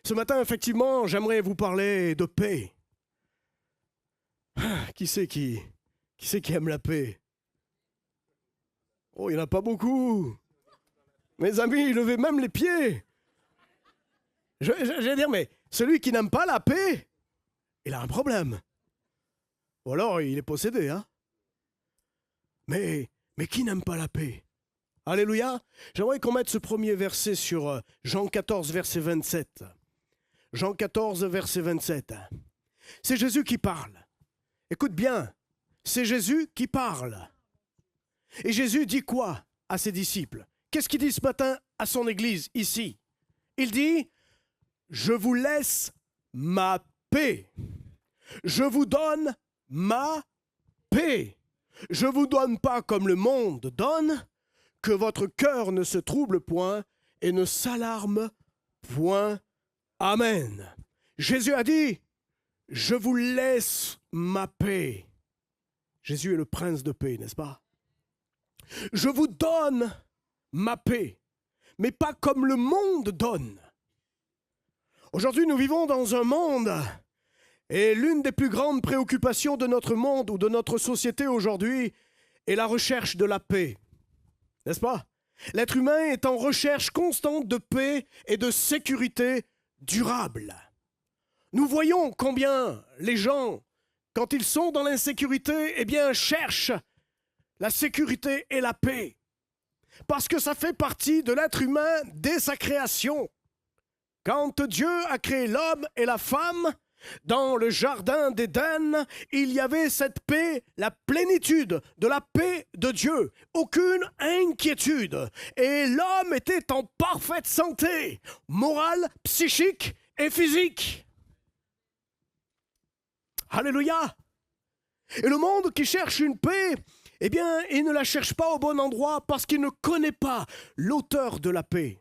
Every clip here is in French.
Ce matin, effectivement, j'aimerais vous parler de paix. Qui c'est qui aime la paix? Oh, il n'y en a pas beaucoup. Mes amis, levez même les pieds. Je vais dire, mais celui qui n'aime pas la paix, il a un problème. Ou alors, il est possédé, hein? Mais qui n'aime pas la paix? Alléluia. J'aimerais qu'on mette ce premier verset sur Jean 14, verset 27. Jean 14, verset 27. C'est Jésus qui parle. Écoute bien, c'est Jésus qui parle. Et Jésus dit quoi à ses disciples? Qu'est-ce qu'il dit ce matin à son église, ici? Il dit, je vous laisse ma paix. Je vous donne ma paix. Je ne vous donne pas comme le monde donne, que votre cœur ne se trouble point et ne s'alarme point. Amen. Jésus a dit, je vous laisse ma paix. Jésus est le prince de paix, n'est-ce pas? Je vous donne ma paix, mais pas comme le monde donne. Aujourd'hui, nous vivons dans un monde, et l'une des plus grandes préoccupations de notre monde ou de notre société aujourd'hui est la recherche de la paix. N'est-ce pas? L'être humain est en recherche constante de paix et de sécurité durable. Nous voyons combien les gens, quand ils sont dans l'insécurité, eh bien, cherchent la sécurité et la paix. Parce que ça fait partie de l'être humain dès sa création. Quand Dieu a créé l'homme et la femme, dans le jardin d'Éden, il y avait cette paix, la plénitude de la paix de Dieu. Aucune inquiétude. Et l'homme était en parfaite santé, morale, psychique et physique. Alléluia. Et le monde qui cherche une paix, eh bien, il ne la cherche pas au bon endroit parce qu'il ne connaît pas l'auteur de la paix.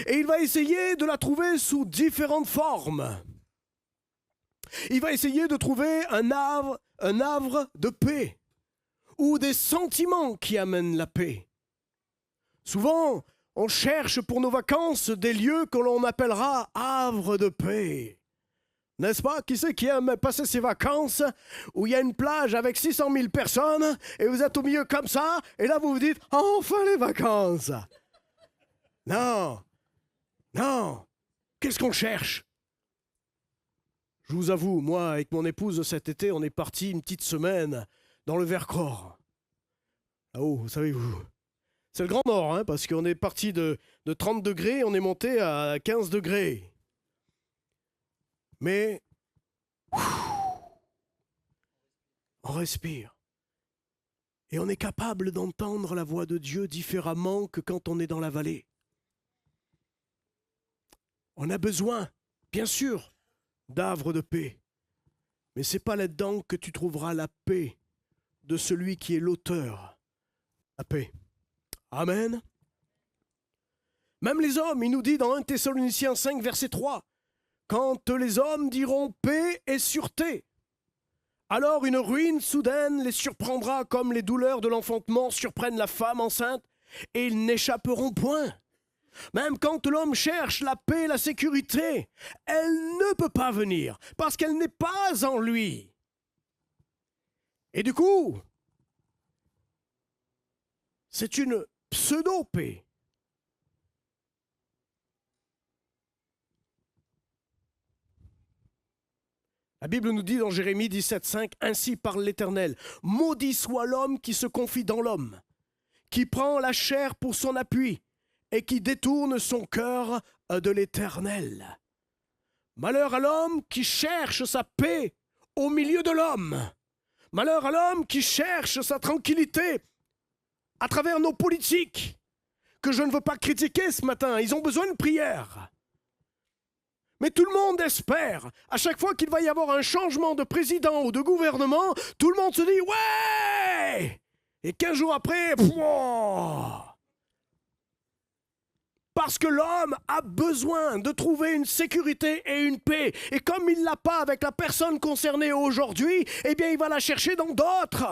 Et il va essayer de la trouver sous différentes formes. Il va essayer de trouver un havre de paix ou des sentiments qui amènent la paix. Souvent, on cherche pour nos vacances des lieux que l'on appellera havre de paix. N'est-ce pas? Qui c'est qui aime passer ses vacances où il y a une plage avec 600 000 personnes et vous êtes au milieu comme ça et là vous vous dites « Enfin les vacances !» Non, non, qu'est-ce qu'on cherche? Je vous avoue, moi, avec mon épouse, cet été, on est parti une petite semaine dans le Vercors. Là-haut, vous savez où? C'est le Grand Nord, hein, parce qu'on est parti de 30 degrés, on est monté à 15 degrés. Mais, on respire. Et on est capable d'entendre la voix de Dieu différemment que quand on est dans la vallée. On a besoin, bien sûr, d'havre de paix. Mais ce n'est pas là-dedans que tu trouveras la paix de celui qui est l'auteur de la paix. Amen. Même les hommes, il nous dit dans 1 Thessaloniciens 5, verset 3, « Quand les hommes diront paix et sûreté, alors une ruine soudaine les surprendra comme les douleurs de l'enfantement surprennent la femme enceinte, et ils n'échapperont point. » Même quand l'homme cherche la paix et la sécurité, elle ne peut pas venir parce qu'elle n'est pas en lui. Et du coup, c'est une pseudo-paix. La Bible nous dit dans Jérémie 17,5, « Ainsi parle l'Éternel, maudit soit l'homme qui se confie dans l'homme, qui prend la chair pour son appui, et qui détourne son cœur de l'Éternel. Malheur à l'homme qui cherche sa paix au milieu de l'homme. Malheur à l'homme qui cherche sa tranquillité à travers nos politiques, que je ne veux pas critiquer ce matin. Ils ont besoin de prière. Mais tout le monde espère, à chaque fois qu'il va y avoir un changement de président ou de gouvernement, tout le monde se dit « Ouais !» Et 15 jours après, pouah, parce que l'homme a besoin de trouver une sécurité et une paix. Et comme il ne l'a pas avec la personne concernée aujourd'hui, eh bien, il va la chercher dans d'autres.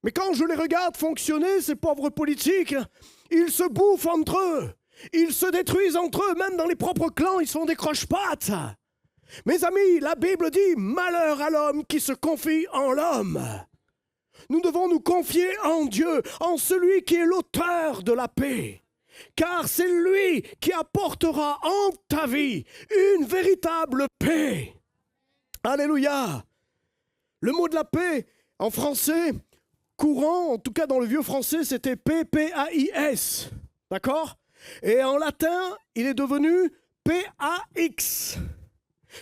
Mais quand je les regarde fonctionner, ces pauvres politiques, ils se bouffent entre eux. Ils se détruisent entre eux, même dans les propres clans, ils se font des croche-pattes. Mes amis, la Bible dit « Malheur à l'homme qui se confie en l'homme ». Nous devons nous confier en Dieu, en celui qui est l'auteur de la paix. Car c'est lui qui apportera en ta vie une véritable paix. Alléluia. Le mot de la paix, en français, courant, en tout cas dans le vieux français, c'était P-P-A-I-S. D'accord? Et en latin, il est devenu P-A-X.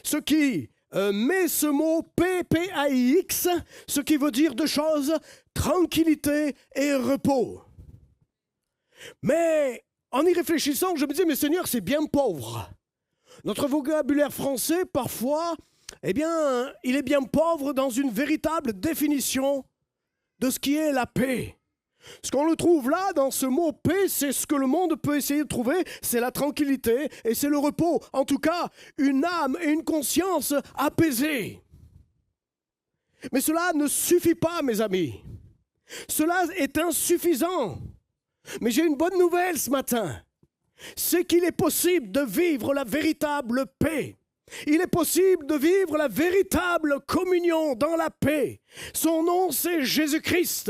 Ce qui met ce mot P-P-A-I-X, ce qui veut dire deux choses, tranquillité et repos. Mais en y réfléchissant, je me dis, mais Seigneur, c'est bien pauvre. Notre vocabulaire français, parfois, eh bien, il est bien pauvre dans une véritable définition de ce qui est la paix. Ce qu'on le trouve là, dans ce mot paix, c'est ce que le monde peut essayer de trouver, c'est la tranquillité et c'est le repos. En tout cas, une âme et une conscience apaisées. Mais cela ne suffit pas, mes amis. Cela est insuffisant. Mais j'ai une bonne nouvelle ce matin. C'est qu'il est possible de vivre la véritable paix. Il est possible de vivre la véritable communion dans la paix. Son nom, c'est Jésus-Christ.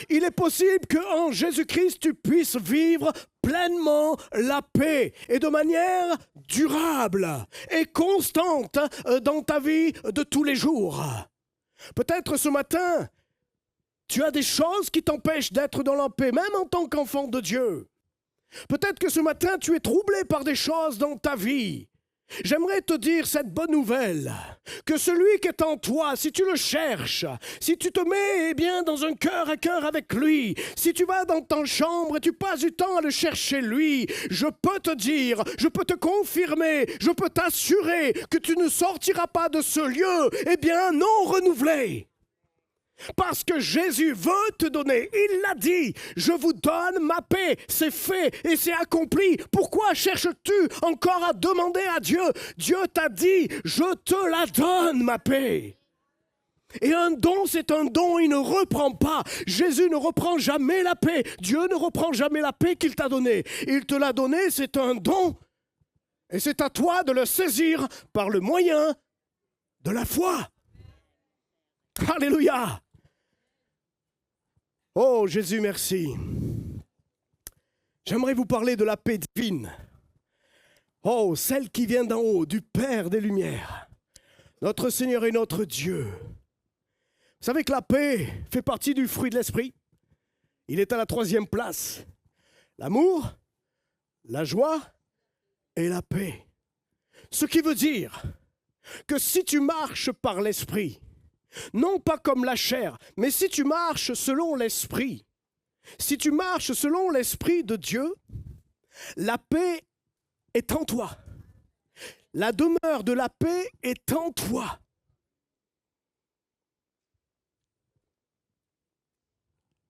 Il est possible qu'en Jésus-Christ, tu puisses vivre pleinement la paix et de manière durable et constante dans ta vie de tous les jours. Peut-être ce matin, tu as des choses qui t'empêchent d'être dans la paix, même en tant qu'enfant de Dieu. Peut-être que ce matin, tu es troublé par des choses dans ta vie. J'aimerais te dire cette bonne nouvelle, que celui qui est en toi, si tu le cherches, si tu te mets bien dans un cœur à cœur avec lui, si tu vas dans ta chambre et tu passes du temps à le chercher lui, je peux te dire, je peux te confirmer, je peux t'assurer que tu ne sortiras pas de ce lieu, eh bien non renouvelé. Parce que Jésus veut te donner, il l'a dit, je vous donne ma paix, c'est fait et c'est accompli. Pourquoi cherches-tu encore à demander à Dieu? Dieu t'a dit, je te la donne ma paix. Et un don, c'est un don, il ne reprend pas. Jésus ne reprend jamais la paix. Dieu ne reprend jamais la paix qu'il t'a donnée. Il te l'a donnée, c'est un don. Et c'est à toi de le saisir par le moyen de la foi. Alléluia. Oh Jésus, merci. J'aimerais vous parler de la paix divine. Oh, celle qui vient d'en haut, du Père des Lumières. Notre Seigneur et notre Dieu. Vous savez que la paix fait partie du fruit de l'esprit. Il est à la 3e place. L'amour, la joie et la paix. Ce qui veut dire que si tu marches par l'esprit, non pas comme la chair, mais si tu marches selon l'esprit, si tu marches selon l'esprit de Dieu, la paix est en toi. La demeure de la paix est en toi.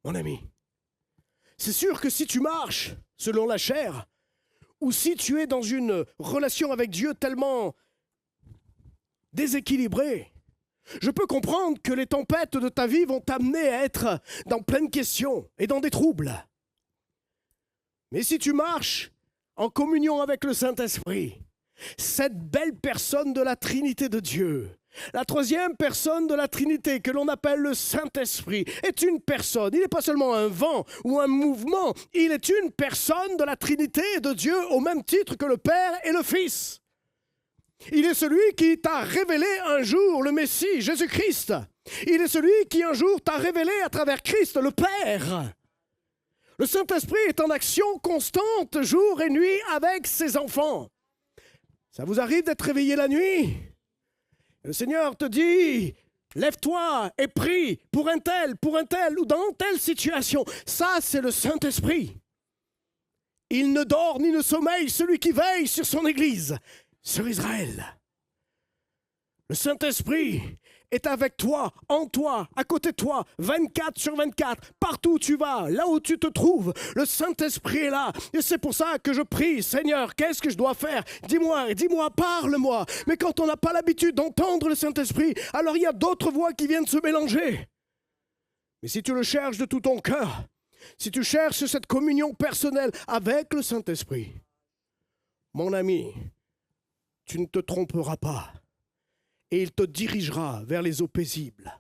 Mon ami, c'est sûr que si tu marches selon la chair, ou si tu es dans une relation avec Dieu tellement déséquilibrée, je peux comprendre que les tempêtes de ta vie vont t'amener à être dans plein de questions et dans des troubles. Mais si tu marches en communion avec le Saint-Esprit, cette belle personne de la Trinité de Dieu, la 3e personne de la Trinité que l'on appelle le Saint-Esprit, est une personne. Il n'est pas seulement un vent ou un mouvement, il est une personne de la Trinité de Dieu au même titre que le Père et le Fils. Il est celui qui t'a révélé un jour le Messie, Jésus-Christ. Il est celui qui un jour t'a révélé à travers Christ, le Père. Le Saint-Esprit est en action constante, jour et nuit, avec ses enfants. Ça vous arrive d'être réveillé la nuit? Le Seigneur te dit, lève-toi et prie pour un tel, ou dans telle situation. Ça, c'est le Saint-Esprit. Il ne dort ni ne sommeille, celui qui veille sur son Église, sur Israël. Le Saint-Esprit est avec toi, en toi, à côté de toi, 24/24, partout où tu vas, là où tu te trouves, le Saint-Esprit est là. Et c'est pour ça que je prie, Seigneur, qu'est-ce que je dois faire? Dis-moi, parle-moi. Mais quand on n'a pas l'habitude d'entendre le Saint-Esprit, alors il y a d'autres voix qui viennent se mélanger. Mais si tu le cherches de tout ton cœur, si tu cherches cette communion personnelle avec le Saint-Esprit, mon ami, tu ne te tromperas pas. Et il te dirigera vers les eaux paisibles.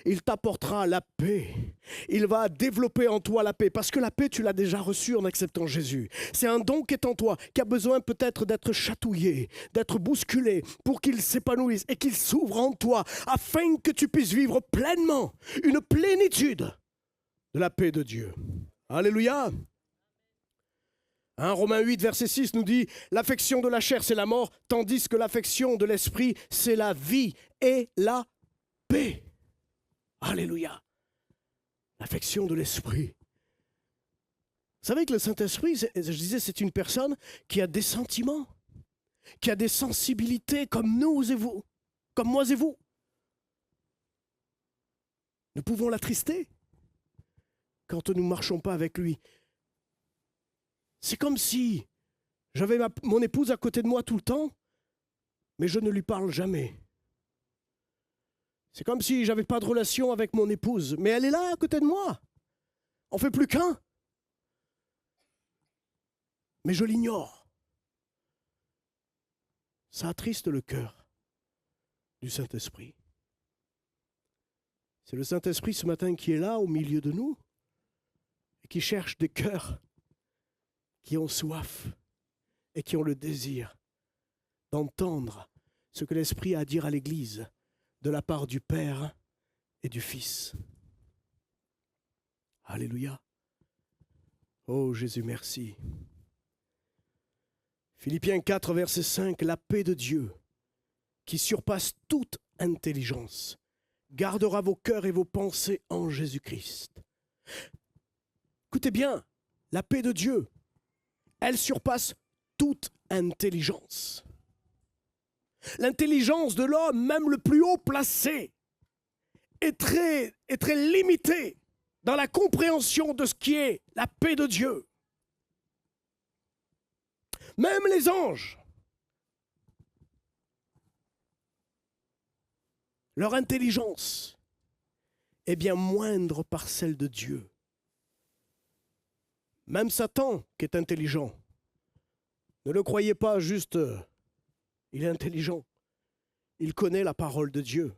Il t'apportera la paix. Il va développer en toi la paix. Parce que la paix, tu l'as déjà reçue en acceptant Jésus. C'est un don qui est en toi, qui a besoin peut-être d'être chatouillé, d'être bousculé pour qu'il s'épanouisse et qu'il s'ouvre en toi afin que tu puisses vivre pleinement une plénitude de la paix de Dieu. Alléluia. 1 Romains 8, verset 6 nous dit « L'affection de la chair, c'est la mort, tandis que l'affection de l'esprit, c'est la vie et la paix. » Alléluia. L'affection de l'esprit. Vous savez que le Saint-Esprit, je disais, c'est une personne qui a des sentiments, qui a des sensibilités comme nous et vous, comme moi et vous. Nous pouvons l'attrister quand nous ne marchons pas avec lui. C'est comme si j'avais mon épouse à côté de moi tout le temps, mais je ne lui parle jamais. C'est comme si je n'avais pas de relation avec mon épouse, mais elle est là à côté de moi. On ne fait plus qu'un. Mais je l'ignore. Ça attriste le cœur du Saint-Esprit. C'est le Saint-Esprit ce matin qui est là au milieu de nous et qui cherche des cœurs qui ont soif et qui ont le désir d'entendre ce que l'Esprit a à dire à l'Église de la part du Père et du Fils. Alléluia. Oh Jésus, merci. Philippiens 4, verset 5, la paix de Dieu, qui surpasse toute intelligence, gardera vos cœurs et vos pensées en Jésus-Christ. Écoutez bien, la paix de Dieu, elle surpasse toute intelligence. L'intelligence de l'homme, même le plus haut placé, est très limitée dans la compréhension de ce qui est la paix de Dieu. Même les anges, leur intelligence est bien moindre par celle de Dieu. Même Satan, qui est intelligent, ne le croyez pas juste, il est intelligent. Il connaît la parole de Dieu.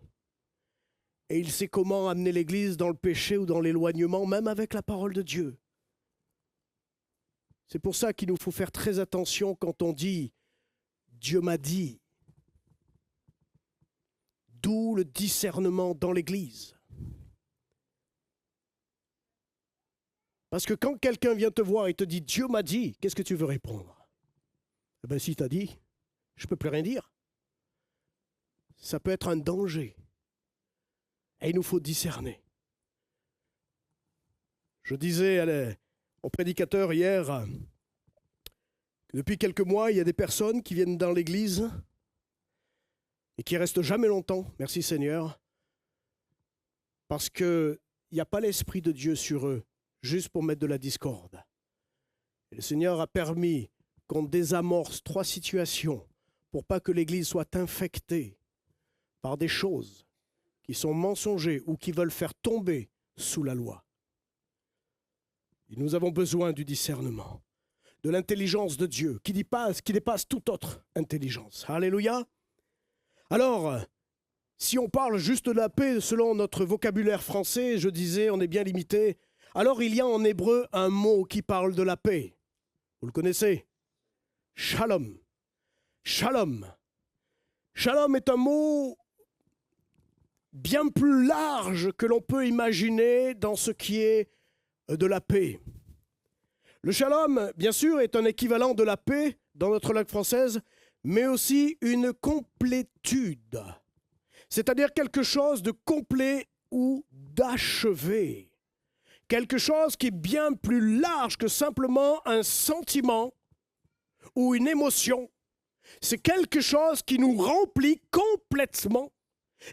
Et il sait comment amener l'Église dans le péché ou dans l'éloignement, même avec la parole de Dieu. C'est pour ça qu'il nous faut faire très attention quand on dit « Dieu m'a dit ». D'où le discernement dans l'Église. Parce que quand quelqu'un vient te voir et te dit « Dieu m'a dit », qu'est-ce que tu veux répondre? Eh bien, si tu as dit, je ne peux plus rien dire. Ça peut être un danger. Et il nous faut discerner. Je disais au prédicateur hier que depuis quelques mois, il y a des personnes qui viennent dans l'église et qui restent jamais longtemps, merci Seigneur, parce qu'il n'y a pas l'Esprit de Dieu sur eux, juste pour mettre de la discorde. Et le Seigneur a permis qu'on désamorce 3 situations pour pas que l'Église soit infectée par des choses qui sont mensongers ou qui veulent faire tomber sous la loi. Et nous avons besoin du discernement, de l'intelligence de Dieu qui dépasse toute autre intelligence. Alléluia. Alors, si on parle juste de la paix selon notre vocabulaire français, je disais, on est bien limité. Alors il y a en hébreu un mot qui parle de la paix. Vous le connaissez? Shalom. Shalom. Shalom est un mot bien plus large que l'on peut imaginer dans ce qui est de la paix. Le shalom, bien sûr, est un équivalent de la paix dans notre langue française, mais aussi une complétude, c'est-à-dire quelque chose de complet ou d'achevé, quelque chose qui est bien plus large que simplement un sentiment ou une émotion. C'est quelque chose qui nous remplit complètement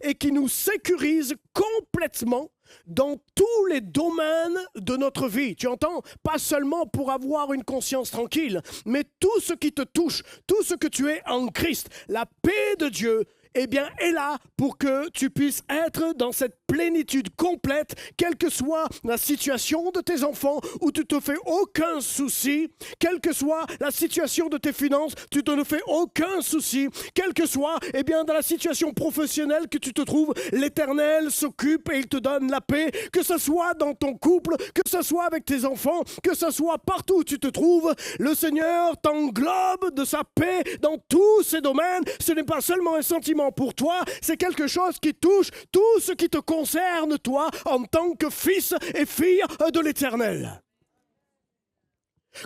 et qui nous sécurise complètement dans tous les domaines de notre vie. Tu entends? Pas seulement pour avoir une conscience tranquille, mais tout ce qui te touche, tout ce que tu es en Christ. La paix de Dieu eh bien, est là pour que tu puisses être dans cette plénitude complète, quelle que soit la situation de tes enfants, où tu te fais aucun souci, quelle que soit la situation de tes finances, tu te ne fais aucun souci, quelle que soit, eh bien, dans la situation professionnelle que tu te trouves, l'Éternel s'occupe et il te donne la paix, que ce soit dans ton couple, que ce soit avec tes enfants, que ce soit partout où tu te trouves, le Seigneur t'englobe de sa paix dans tous ces domaines. Ce n'est pas seulement un sentiment pour toi, c'est quelque chose qui touche tout ce qui te concerne, toi, en tant que fils et fille de l'Éternel.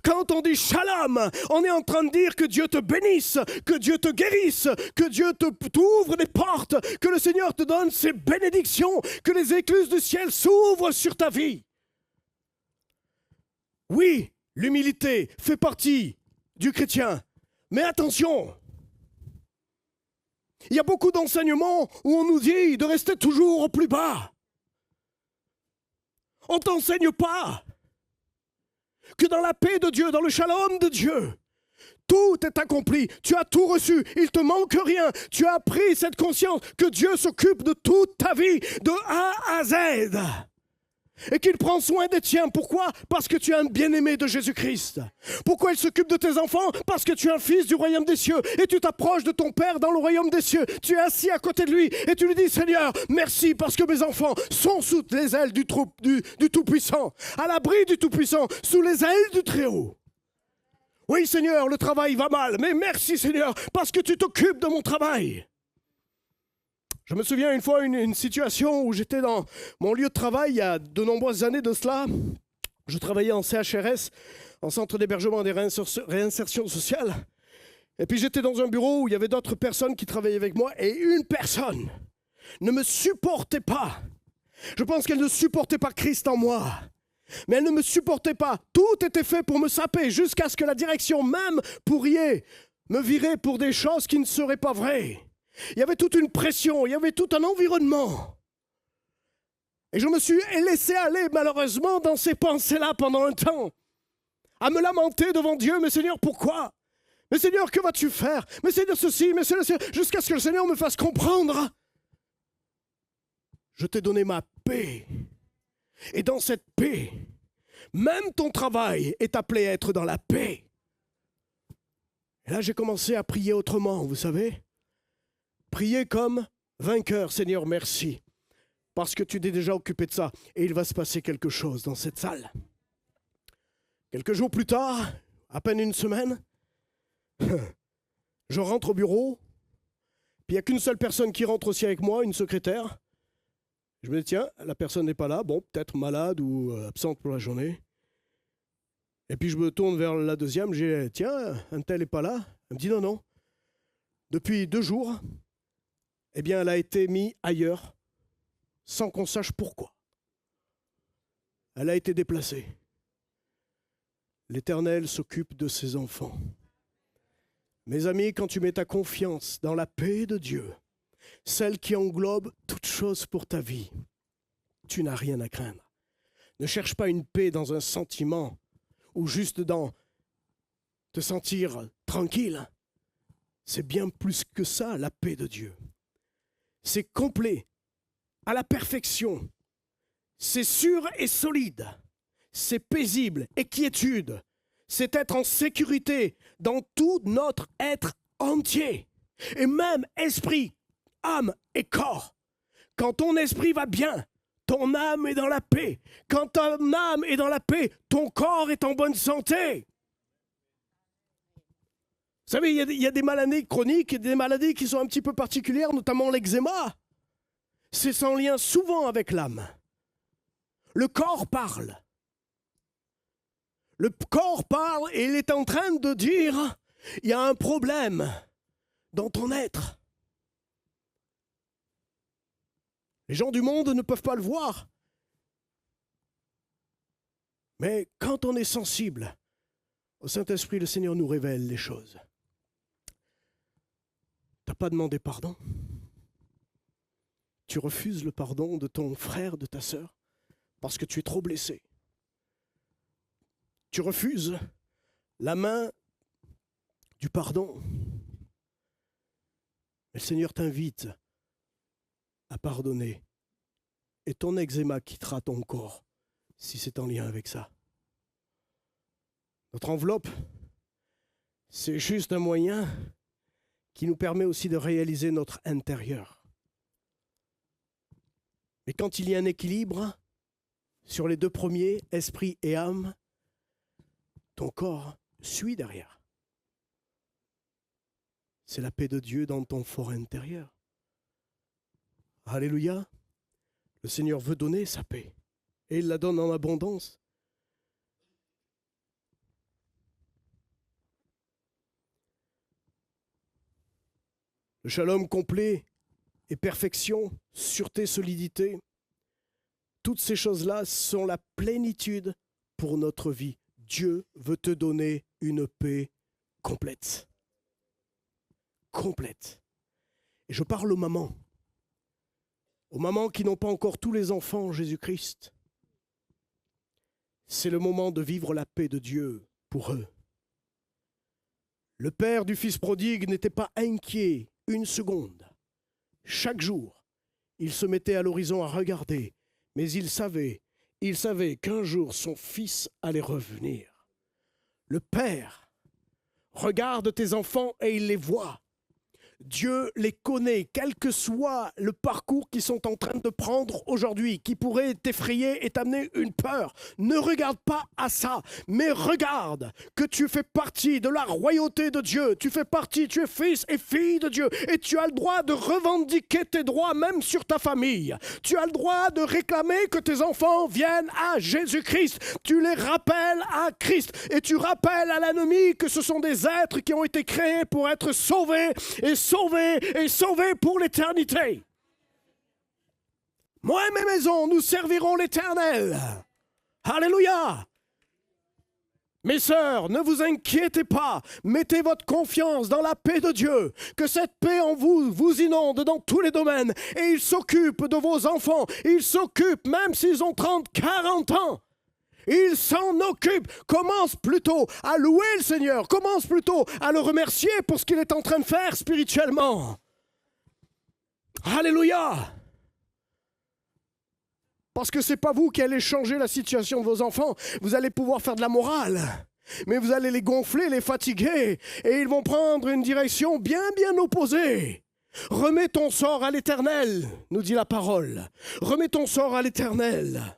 Quand on dit shalom, on est en train de dire que Dieu te bénisse, que Dieu te guérisse, que Dieu t'ouvre des portes, que le Seigneur te donne ses bénédictions, que les écluses du ciel s'ouvrent sur ta vie. Oui, l'humilité fait partie du chrétien, mais attention, il y a beaucoup d'enseignements où on nous dit de rester toujours au plus bas. On ne t'enseigne pas que dans la paix de Dieu, dans le shalom de Dieu, tout est accompli. Tu as tout reçu. Il ne te manque rien. Tu as pris cette conscience que Dieu s'occupe de toute ta vie, de A à Z. Et qu'il prend soin des tiens. Pourquoi? Parce que tu es un bien-aimé de Jésus-Christ. Pourquoi il s'occupe de tes enfants? Parce que tu es un fils du royaume des cieux. Et tu t'approches de ton Père dans le royaume des cieux. Tu es assis à côté de lui. Et tu lui dis, Seigneur, merci parce que mes enfants sont sous les ailes du Tout-Puissant. À l'abri du Tout-Puissant. Sous les ailes du Très-Haut. Oui, Seigneur, le travail va mal. Mais merci, Seigneur, parce que tu t'occupes de mon travail. Je me souviens une fois une situation où j'étais dans mon lieu de travail il y a de nombreuses années de cela. Je travaillais en CHRS, en centre d'hébergement des réinsertions sociales. Et puis j'étais dans un bureau où il y avait d'autres personnes qui travaillaient avec moi et une personne ne me supportait pas. Je pense qu'elle ne supportait pas Christ en moi. Mais elle ne me supportait pas. Tout était fait pour me saper jusqu'à ce que la direction même pourrait me virer pour des choses qui ne seraient pas vraies. Il y avait toute une pression, il y avait tout un environnement. Et je me suis laissé aller malheureusement dans ces pensées-là pendant un temps, à me lamenter devant Dieu. Mais Seigneur, pourquoi? Mais Seigneur, que vas-tu faire? Mais Seigneur, ceci, mais Seigneur, jusqu'à ce que le Seigneur me fasse comprendre. Je t'ai donné ma paix. Et dans cette paix, même ton travail est appelé à être dans la paix. Et là, j'ai commencé à prier autrement, vous savez. Priez comme vainqueur, Seigneur, merci, parce que tu t'es déjà occupé de ça, et il va se passer quelque chose dans cette salle. Quelques jours plus tard, à peine une semaine, je rentre au bureau, puis il n'y a qu'une seule personne qui rentre aussi avec moi, une secrétaire. Je me dis, tiens, la personne n'est pas là, bon, peut-être malade ou absente pour la journée. Et puis je me tourne vers la deuxième, je dis, tiens, un tel n'est pas là. Elle me dit, non, non. Depuis 2 jours, eh bien, elle a été mise ailleurs, sans qu'on sache pourquoi. Elle a été déplacée. L'Éternel s'occupe de ses enfants. Mes amis, quand tu mets ta confiance dans la paix de Dieu, celle qui englobe toutes choses pour ta vie, tu n'as rien à craindre. Ne cherche pas une paix dans un sentiment ou juste dans te sentir tranquille. C'est bien plus que ça, la paix de Dieu. C'est complet, à la perfection. C'est sûr et solide. C'est paisible et quiétude. C'est être en sécurité dans tout notre être entier. Et même esprit, âme et corps. Quand ton esprit va bien, ton âme est dans la paix. Quand ton âme est dans la paix, ton corps est en bonne santé. Vous savez, il y a des maladies chroniques et des maladies qui sont un petit peu particulières, notamment l'eczéma. C'est sans lien souvent avec l'âme. Le corps parle. Le corps parle et il est en train de dire, il y a un problème dans ton être. Les gens du monde ne peuvent pas le voir. Mais quand on est sensible au Saint-Esprit, le Seigneur nous révèle les choses. Tu n'as pas demandé pardon? Tu refuses le pardon de ton frère, de ta sœur, parce que tu es trop blessé. Tu refuses la main du pardon. Mais le Seigneur t'invite à pardonner. Et ton eczéma quittera ton corps, si c'est en lien avec ça. Notre enveloppe, c'est juste un moyen qui nous permet aussi de réaliser notre intérieur. Mais quand il y a un équilibre sur les deux premiers, esprit et âme, ton corps suit derrière. C'est la paix de Dieu dans ton fort intérieur. Alléluia. Le Seigneur veut donner sa paix. Et il la donne en abondance. Le shalom complet et perfection, sûreté, solidité, toutes ces choses-là sont la plénitude pour notre vie. Dieu veut te donner une paix complète. Complète. Et je parle aux mamans qui n'ont pas encore tous les enfants en Jésus-Christ. C'est le moment de vivre la paix de Dieu pour eux. Le père du fils prodigue n'était pas inquiet une seconde. Chaque jour, il se mettait à l'horizon à regarder, mais il savait qu'un jour son fils allait revenir. Le père regarde tes enfants et il les voit. Dieu les connaît, quel que soit le parcours qu'ils sont en train de prendre aujourd'hui, qui pourrait t'effrayer et t'amener une peur. Ne regarde pas à ça, mais regarde que tu fais partie de la royauté de Dieu. Tu fais partie, tu es fils et fille de Dieu. Et tu as le droit de revendiquer tes droits même sur ta famille. Tu as le droit de réclamer que tes enfants viennent à Jésus-Christ. Tu les rappelles à Christ. Et tu rappelles à l'ennemi que ce sont des êtres qui ont été créés pour être sauvés et sauvés pour l'éternité. Moi et mes maisons, nous servirons l'Éternel. Alléluia. Mes sœurs, ne vous inquiétez pas. Mettez votre confiance dans la paix de Dieu. Que cette paix en vous vous inonde dans tous les domaines. Et il s'occupe de vos enfants. Il s'occupe même s'ils ont 30, 40 ans. Il s'en occupe. Commence plutôt à louer le Seigneur. Commence plutôt à le remercier pour ce qu'il est en train de faire spirituellement. Alléluia. Parce que ce n'est pas vous qui allez changer la situation de vos enfants. Vous allez pouvoir faire de la morale. Mais vous allez les gonfler, les fatiguer. Et ils vont prendre une direction bien opposée. Remets ton sort à l'Éternel, nous dit la parole. Remets ton sort à l'Éternel.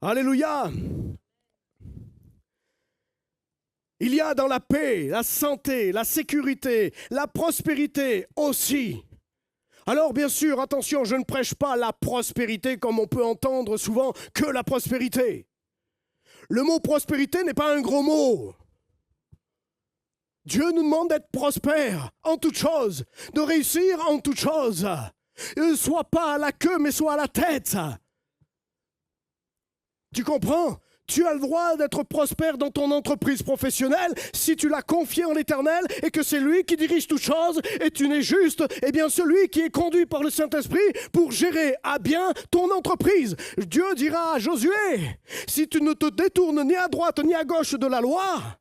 Alléluia. Il y a dans la paix, la santé, la sécurité, la prospérité aussi. Alors bien sûr, attention, je ne prêche pas la prospérité comme on peut entendre souvent que la prospérité. Le mot prospérité n'est pas un gros mot. Dieu nous demande d'être prospère en toutes choses, de réussir en toutes choses. Sois pas à la queue, mais sois à la tête. Tu comprends? Tu as le droit d'être prospère dans ton entreprise professionnelle si tu l'as confié en l'Éternel et que c'est lui qui dirige toutes choses et tu n'es juste, eh bien, celui qui est conduit par le Saint-Esprit pour gérer à bien ton entreprise. Dieu dira à Josué, si tu ne te détournes ni à droite ni à gauche de la loi,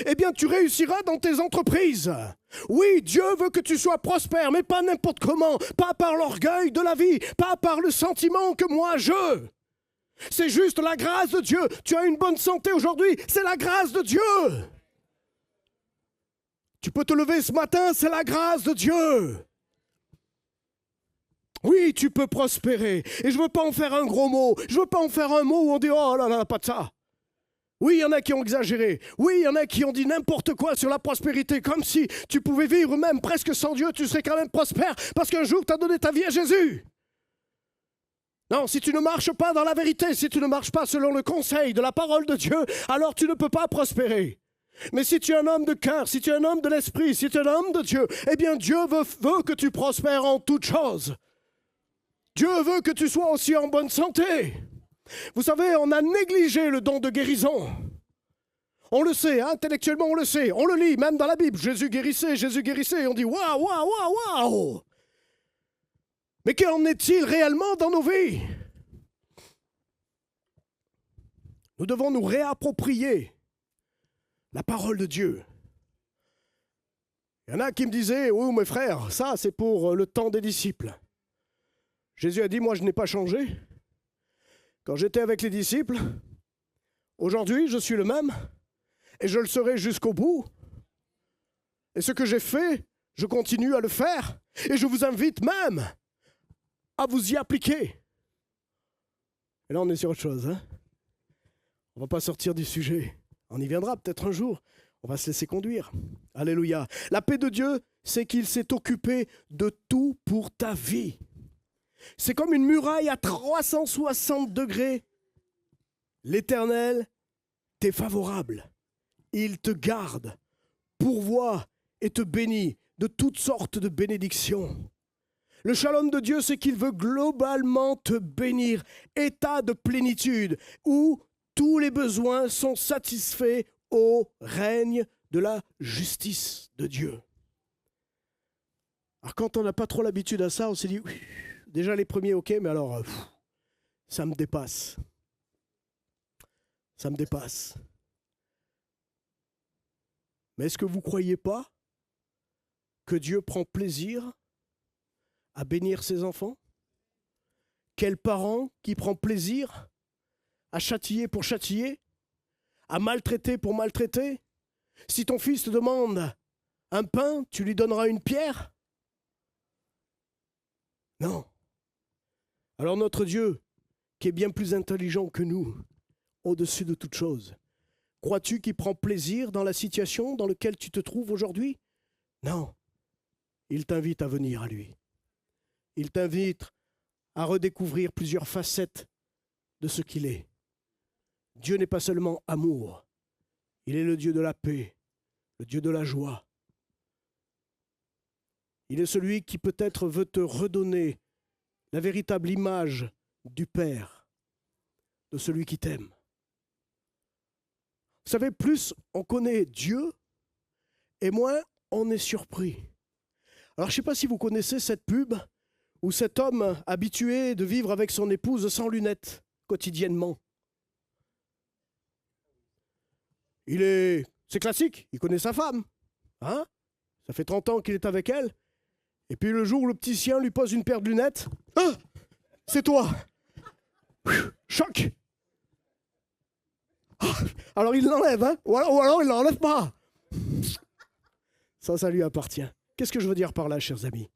eh bien, tu réussiras dans tes entreprises. Oui, Dieu veut que tu sois prospère, mais pas n'importe comment, pas par l'orgueil de la vie, pas par le sentiment que moi je... C'est juste la grâce de Dieu. Tu as une bonne santé aujourd'hui, c'est la grâce de Dieu. Tu peux te lever ce matin, c'est la grâce de Dieu. Oui, tu peux prospérer. Et je ne veux pas en faire un gros mot. Je ne veux pas en faire un mot où on dit « Oh là là, pas de ça ». Oui, il y en a qui ont exagéré. Oui, il y en a qui ont dit n'importe quoi sur la prospérité, comme si tu pouvais vivre même presque sans Dieu, tu serais quand même prospère, parce qu'un jour tu as donné ta vie à Jésus. Non, si tu ne marches pas dans la vérité, si tu ne marches pas selon le conseil de la parole de Dieu, alors tu ne peux pas prospérer. Mais si tu es un homme de cœur, si tu es un homme de l'esprit, si tu es un homme de Dieu, eh bien Dieu veut que tu prospères en toutes choses. Dieu veut que tu sois aussi en bonne santé. Vous savez, on a négligé le don de guérison. On le sait, intellectuellement on le sait, on le lit même dans la Bible. Jésus guérissait, et on dit waouh, waouh, waouh, waouh. Mais qu'en est-il réellement dans nos vies? Nous devons nous réapproprier la parole de Dieu. Il y en a qui me disaient, oui, mes frères, ça c'est pour le temps des disciples. Jésus a dit, moi je n'ai pas changé. Quand j'étais avec les disciples, aujourd'hui je suis le même et je le serai jusqu'au bout. Et ce que j'ai fait, je continue à le faire et je vous invite même à vous y appliquer. Et là on est sur autre chose, hein. On ne va pas sortir du sujet. On y viendra peut-être un jour. On va se laisser conduire. Alléluia. La paix de Dieu, c'est qu'il s'est occupé de tout pour ta vie. C'est comme une muraille à 360 degrés. L'Éternel t'est favorable. Il te garde, pourvoit et te bénit de toutes sortes de bénédictions. Le shalom de Dieu, c'est qu'il veut globalement te bénir. État de plénitude où tous les besoins sont satisfaits au règne de la justice de Dieu. Alors quand on n'a pas trop l'habitude à ça, on s'est dit, déjà les premiers, ok, mais alors, ça me dépasse. Ça me dépasse. Mais est-ce que vous ne croyez pas que Dieu prend plaisir à bénir ses enfants? Quel parent qui prend plaisir à châtier pour châtier, à maltraiter pour maltraiter? Si ton fils te demande un pain, tu lui donneras une pierre? Non. Alors notre Dieu, qui est bien plus intelligent que nous, au-dessus de toute chose, crois-tu qu'il prend plaisir dans la situation dans laquelle tu te trouves aujourd'hui? Non. Il t'invite à venir à lui. Il t'invite à redécouvrir plusieurs facettes de ce qu'il est. Dieu n'est pas seulement amour, il est le Dieu de la paix, le Dieu de la joie. Il est celui qui peut-être veut te redonner la véritable image du Père, de celui qui t'aime. Vous savez, plus on connaît Dieu, et moins on est surpris. Alors je ne sais pas si vous connaissez cette pub où cet homme habitué de vivre avec son épouse sans lunettes quotidiennement. C'est classique, il connaît sa femme. Hein? Ça fait 30 ans qu'il est avec elle. Et puis le jour où le petit sien lui pose une paire de lunettes, ah, c'est toi. Choc. Ah, alors il l'enlève, hein? Ou alors il ne l'enlève pas. Ça lui appartient. Qu'est-ce que je veux dire par là, chers amis?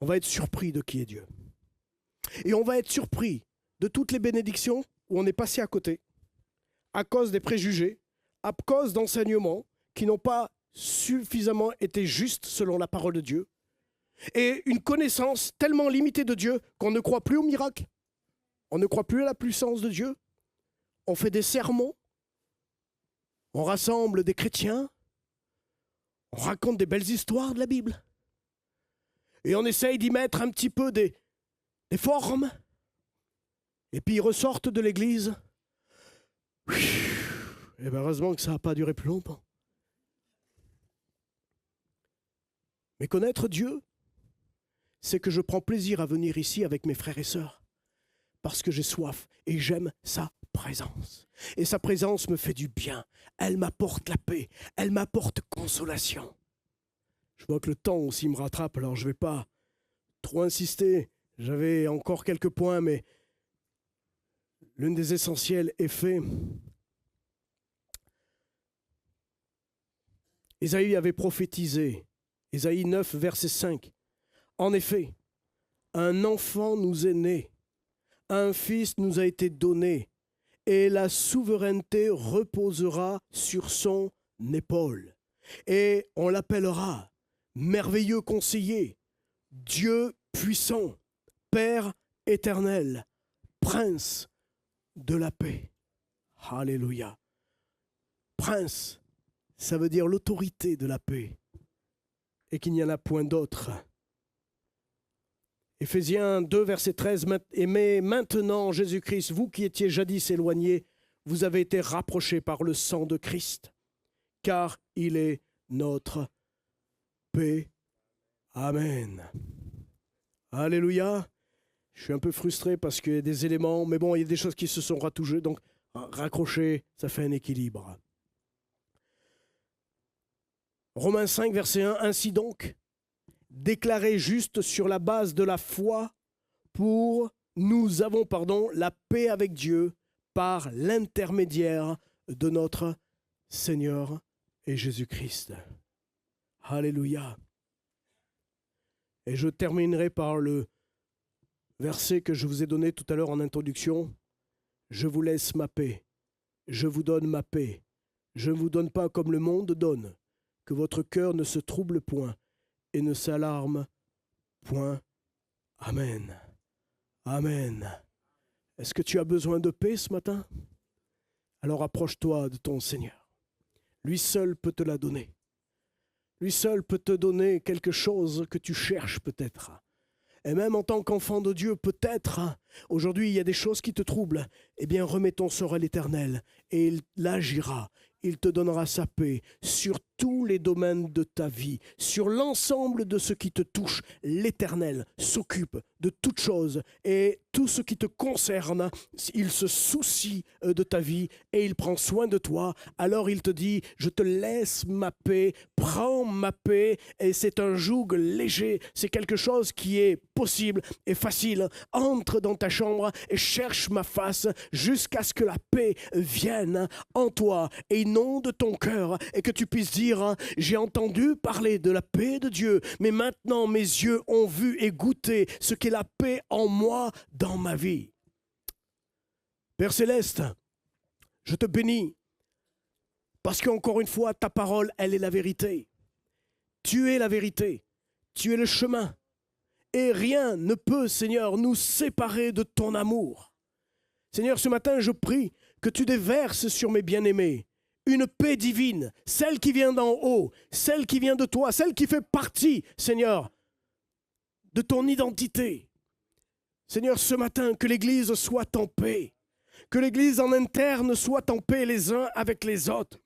On va être surpris de qui est Dieu. Et on va être surpris de toutes les bénédictions où on est passé à côté, à cause des préjugés, à cause d'enseignements qui n'ont pas suffisamment été justes selon la parole de Dieu, et une connaissance tellement limitée de Dieu qu'on ne croit plus au miracle, on ne croit plus à la puissance de Dieu, on fait des sermons, on rassemble des chrétiens, on raconte des belles histoires de la Bible, et on essaye d'y mettre un petit peu des formes, et puis ils ressortent de l'église. Et bien heureusement que ça n'a pas duré plus longtemps. Mais connaître Dieu, c'est que je prends plaisir à venir ici avec mes frères et sœurs, parce que j'ai soif et j'aime sa présence. Et sa présence me fait du bien. Elle m'apporte la paix, elle m'apporte consolation. Je vois que le temps aussi me rattrape, alors je ne vais pas trop insister. J'avais encore quelques points, mais l'une des essentiels est fait. Ésaïe avait prophétisé, Ésaïe 9, verset 5. En effet, un enfant nous est né, un fils nous a été donné, et la souveraineté reposera sur son épaule. Et on l'appellera merveilleux conseiller, Dieu puissant, Père éternel, Prince de la paix. Alléluia. Prince, ça veut dire l'autorité de la paix et qu'il n'y en a point d'autre. Éphésiens 2, verset 13, « Mais maintenant, Jésus-Christ, vous qui étiez jadis éloignés, vous avez été rapprochés par le sang de Christ, car il est notre paix. » Amen. Alléluia. Je suis un peu frustré parce qu'il y a des éléments, mais bon, il y a des choses qui se sont rattouchées, donc raccrocher, ça fait un équilibre. Romains 5, verset 1, ainsi donc, déclaré juste sur la base de la foi, nous avons la paix avec Dieu par l'intermédiaire de notre Seigneur et Jésus-Christ. Alléluia. Et je terminerai par le verset que je vous ai donné tout à l'heure en introduction. Je vous laisse ma paix, je vous donne ma paix. Je ne vous donne pas comme le monde donne, que votre cœur ne se trouble point et ne s'alarme point. Amen. Amen. Est-ce que tu as besoin de paix ce matin? Alors approche-toi de ton Seigneur. Lui seul peut te la donner. Lui seul peut te donner quelque chose que tu cherches peut-être. Et même en tant qu'enfant de Dieu, peut-être, aujourd'hui il y a des choses qui te troublent. Eh bien, remets ton sort à l'Éternel et il agira. Il te donnera sa paix sur tous les domaines de ta vie, sur l'ensemble de ce qui te touche. L'Éternel s'occupe de toutes choses et tout ce qui te concerne, il se soucie de ta vie et il prend soin de toi. Alors il te dit, je te laisse ma paix, prends ma paix, et c'est un joug léger, c'est quelque chose qui est possible et facile. Entre dans ta chambre et cherche ma face jusqu'à ce que la paix vienne en toi et inonde ton cœur et que tu puisses dire, j'ai entendu parler de la paix de Dieu, mais maintenant mes yeux ont vu et goûté ce qu'est la paix en moi dans ma vie. Père Céleste, je te bénis parce qu'encore une fois, ta parole, elle est la vérité. Tu es la vérité, tu es le chemin et rien ne peut, Seigneur, nous séparer de ton amour. Seigneur, ce matin, je prie que tu déverses sur mes bien-aimés une paix divine, celle qui vient d'en haut, celle qui vient de toi, celle qui fait partie, Seigneur, de ton identité. Seigneur, ce matin, que l'Église soit en paix, que l'Église en interne soit en paix les uns avec les autres,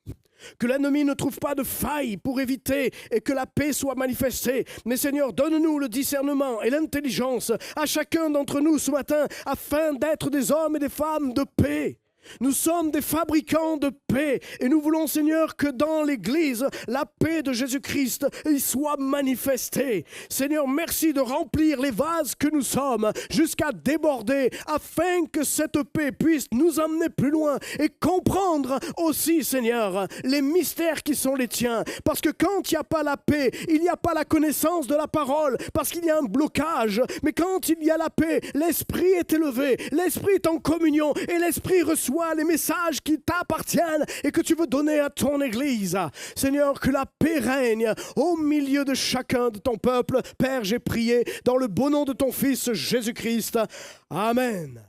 que l'ennemi ne trouve pas de faille pour éviter et que la paix soit manifestée. Mais Seigneur, donne-nous le discernement et l'intelligence à chacun d'entre nous ce matin afin d'être des hommes et des femmes de paix. Nous sommes des fabricants de paix et nous voulons, Seigneur, que dans l'Église, la paix de Jésus-Christ y soit manifestée. Seigneur, merci de remplir les vases que nous sommes jusqu'à déborder afin que cette paix puisse nous emmener plus loin et comprendre aussi, Seigneur, les mystères qui sont les tiens. Parce que quand il n'y a pas la paix, il n'y a pas la connaissance de la parole, parce qu'il y a un blocage. Mais quand il y a la paix, l'esprit est élevé, l'esprit est en communion et l'esprit reçoit les messages qui t'appartiennent et que tu veux donner à ton Église. Seigneur, que la paix règne au milieu de chacun de ton peuple. Père, j'ai prié dans le beau nom de ton Fils Jésus-Christ. Amen.